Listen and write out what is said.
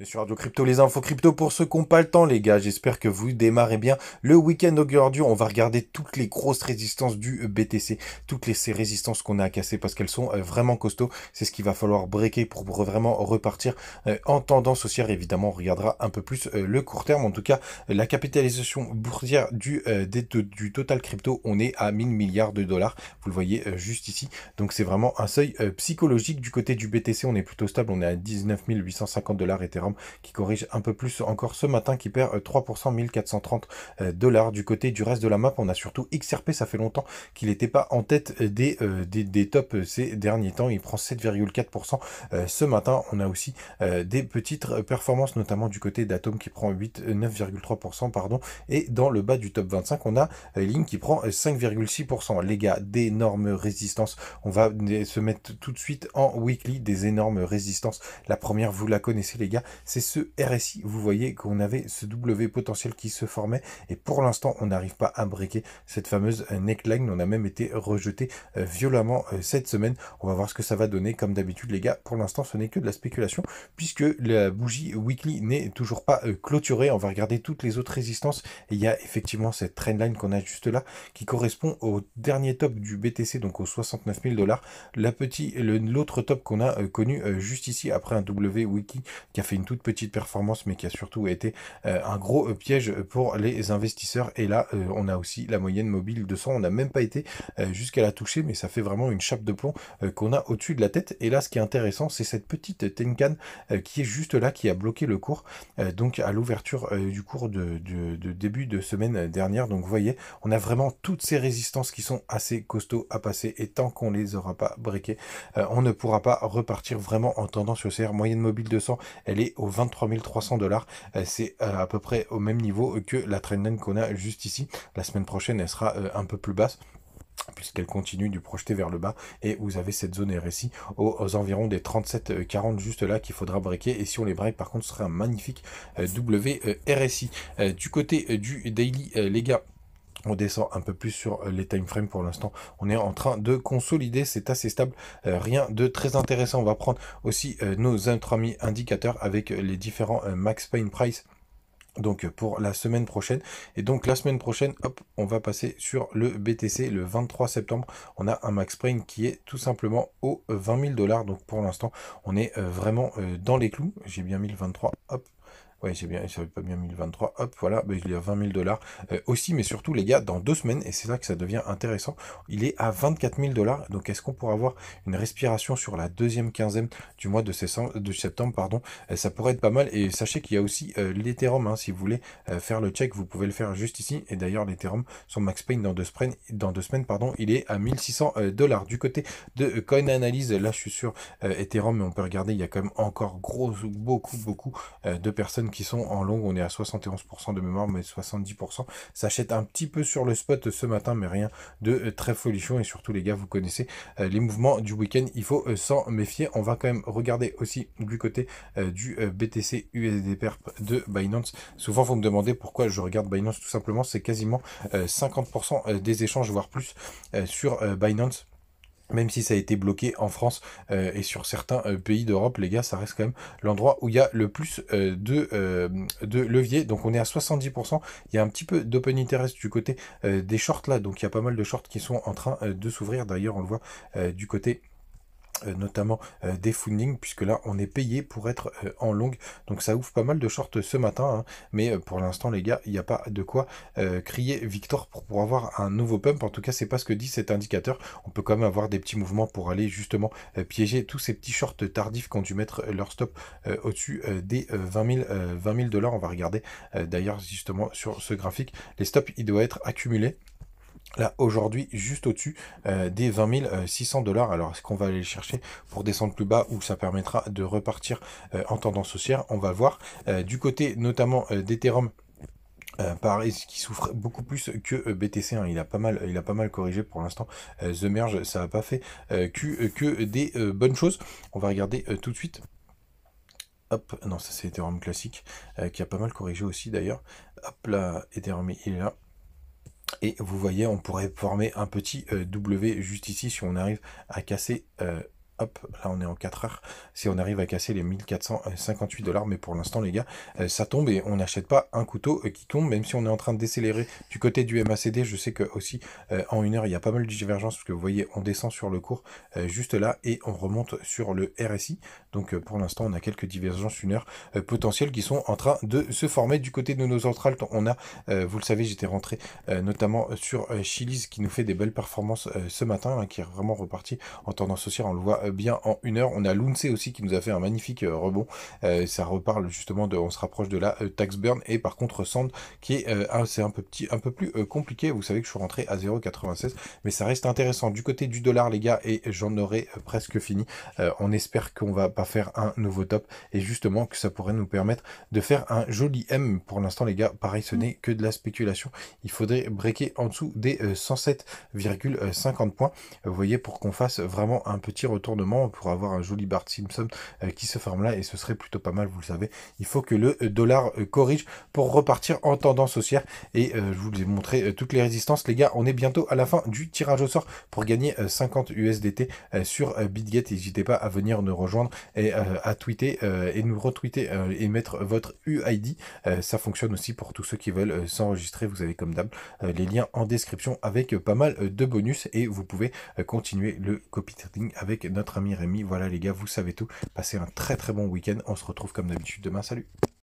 Et sur Radio Crypto, les infos crypto pour ceux qui n'ont pas le temps, les gars. J'espère que vous démarrez bien le week-end aujourd'hui. On va regarder toutes les grosses résistances du BTC, ces résistances qu'on a à casser parce qu'elles sont vraiment costauds. C'est ce qu'il va falloir breaker pour vraiment repartir en tendance haussière. Évidemment, on regardera un peu plus le court terme. En tout cas, la capitalisation boursière du total crypto, on est à 1000 milliards de dollars. Vous le voyez juste ici. Donc c'est vraiment un seuil psychologique du côté du BTC. On est plutôt stable. On est à 19 850 dollars Ethereum qui corrige un peu plus encore ce matin, qui perd 3%, 1430 dollars. Du côté du reste de la map, on a surtout XRP, ça fait longtemps qu'il n'était pas en tête des tops ces derniers temps, il prend 7,4% ce matin. On a aussi des petites performances, notamment du côté d'Atom qui prend 9,3%, pardon, et dans le bas du top 25, on a Link qui prend 5,6%. Les gars, d'énormes résistances. On va se mettre tout de suite en weekly des énormes résistances. La première, vous la connaissez les gars, c'est ce RSI. Vous voyez qu'on avait ce W potentiel qui se formait et pour l'instant on n'arrive pas à breaker cette fameuse neckline. On a même été rejeté violemment cette semaine. On va voir ce que ça va donner. Comme d'habitude les gars, pour l'instant ce n'est que de la spéculation puisque la bougie weekly n'est toujours pas clôturée. On va regarder toutes les autres résistances et il y a effectivement cette trendline qu'on a juste là qui correspond au dernier top du BTC, donc aux 69 000 dollars. L'autre top qu'on a connu juste ici après un W wiki qui a fait une toute petite performance, mais qui a surtout été un gros piège pour les investisseurs. Et là, on a aussi la moyenne mobile 200. On n'a même pas été jusqu'à la toucher, mais ça fait vraiment une chape de plomb qu'on a au-dessus de la tête. Et là, ce qui est intéressant, c'est cette petite Tenkan qui est juste là, qui a bloqué le cours, donc à l'ouverture du cours de début de semaine dernière. Donc vous voyez, on a vraiment toutes ces résistances qui sont assez costauds à passer. Et tant qu'on les aura pas breakées, on ne pourra pas repartir vraiment en tendance haussière. Moyenne mobile 200, elle est aux 23 300 dollars. C'est à peu près au même niveau que la trendline qu'on a juste ici. La semaine prochaine, elle sera un peu plus basse puisqu'elle continue de projeter vers le bas et vous avez cette zone RSI aux environs des 37,40 juste là qu'il faudra breaker et si on les break par contre ce serait un magnifique WRSI. Du côté du daily les gars, on descend un peu plus sur les time frames pour l'instant. On est en train de consolider, c'est assez stable. Rien de très intéressant. On va prendre aussi nos intra-amis indicateurs avec les différents Max Pain Price. Donc pour la semaine prochaine. Et donc la semaine prochaine, hop, on va passer sur le BTC le 23 septembre. On a un Max Pain qui est tout simplement aux 20 000 dollars. Donc pour l'instant, on est vraiment dans les clous. J'ai bien mis le 23, hop. Ouais, j'ai bien, j'avais pas bien mis le 23, hop, voilà, ben, il est à 20 000 dollars aussi, mais surtout, les gars, dans 2 semaines, et c'est là que ça devient intéressant, il est à 24 000 dollars. Donc, est-ce qu'on pourra avoir une respiration sur la deuxième quinzaine du mois de septembre, pardon, ça pourrait être pas mal. Et sachez qu'il y a aussi l'Ethereum, hein, si vous voulez faire le check, vous pouvez le faire juste ici. Et d'ailleurs, l'Ethereum, son max pain dans 2 semaines, pardon, il est à 1600 dollars. Du côté de Coin Analyse, là, je suis sur Ethereum, mais on peut regarder, il y a quand même encore beaucoup de personnes qui sont en long. On est à 71% de mémoire, mais 70% s'achètent un petit peu sur le spot ce matin, mais rien de très folichon. Et surtout, les gars, vous connaissez les mouvements du week-end, il faut s'en méfier. On va quand même regarder aussi du côté du BTC USD Perp de Binance. Souvent, vous me demandez pourquoi je regarde Binance. Tout simplement, c'est quasiment 50% des échanges, voire plus, sur Binance. Même si ça a été bloqué en France et sur certains pays d'Europe, les gars, ça reste quand même l'endroit où il y a le plus de levier. Donc on est à 70%. Il y a un petit peu d'open interest du côté des shorts là. Donc il y a pas mal de shorts qui sont en train de s'ouvrir. D'ailleurs, on le voit du côté notamment des fundings, puisque là on est payé pour être en longue, donc ça ouvre pas mal de shorts ce matin, hein, mais pour l'instant les gars, il n'y a pas de quoi crier victoire pour avoir un nouveau pump. En tout cas, c'est pas ce que dit cet indicateur. On peut quand même avoir des petits mouvements pour aller justement piéger tous ces petits shorts tardifs qui ont dû mettre leur stop au-dessus des 20 000 dollars. On va regarder d'ailleurs justement sur ce graphique, les stops ils doivent être accumulés là aujourd'hui juste au-dessus des 20 600 dollars. Alors est-ce qu'on va aller le chercher pour descendre plus bas ou ça permettra de repartir en tendance haussière? On va voir. Du côté notamment d'Ethereum, pareil, qui souffre beaucoup plus que BTC, hein. Il a pas mal corrigé pour l'instant. The Merge, ça n'a pas fait que des bonnes choses. On va regarder tout de suite. Hop, non, ça c'est Ethereum classique, qui a pas mal corrigé aussi d'ailleurs. Hop là, Ethereum, il est là. Et vous voyez, on pourrait former un petit W juste ici si on arrive à casser hop, là on est en 4 heures, si on arrive à casser les 1458 $, mais pour l'instant les gars, ça tombe et on n'achète pas un couteau qui tombe, même si on est en train de décélérer du côté du MACD. Je sais que aussi en 1 heure il y a pas mal de divergences, parce que vous voyez on descend sur le cours juste là et on remonte sur le RSI. Donc pour l'instant on a quelques divergences 1 heure potentielles qui sont en train de se former. Du côté de nos centrales, on a, vous le savez, j'étais rentré notamment sur Chiliz qui nous fait des belles performances ce matin, hein, qui est vraiment reparti en tendance haussière, on le voit bien en 1 heure. On a Lunce aussi qui nous a fait un magnifique rebond, ça reparle justement de, on se rapproche de la tax burn. Et par contre Sand qui est c'est un peu plus compliqué. Vous savez que je suis rentré à 0,96, mais ça reste intéressant. Du côté du dollar les gars, et j'en aurai presque fini, on espère qu'on va pas faire un nouveau top, et justement que ça pourrait nous permettre de faire un joli M. Pour l'instant les gars, pareil, ce n'est que de la spéculation, il faudrait breaker en dessous des 107,50 points, vous voyez, pour qu'on fasse vraiment un petit retournement, pour avoir un joli Bart Simpson qui se forme là, et ce serait plutôt pas mal. Vous le savez, il faut que le dollar corrige pour repartir en tendance haussière. Et je vous ai montré toutes les résistances les gars. On est bientôt à la fin du tirage au sort pour gagner 50 USDT sur BitGet. N'hésitez pas à venir nous rejoindre et à tweeter et nous retweeter et mettre votre UID. Ça fonctionne aussi pour tous ceux qui veulent s'enregistrer. Vous avez comme d'hab les liens en description avec pas mal de bonus, et vous pouvez continuer le copy trading avec notre ami Rémi. Voilà les gars, vous savez tout. Passez un très très bon week-end. On se retrouve comme d'habitude demain. Salut!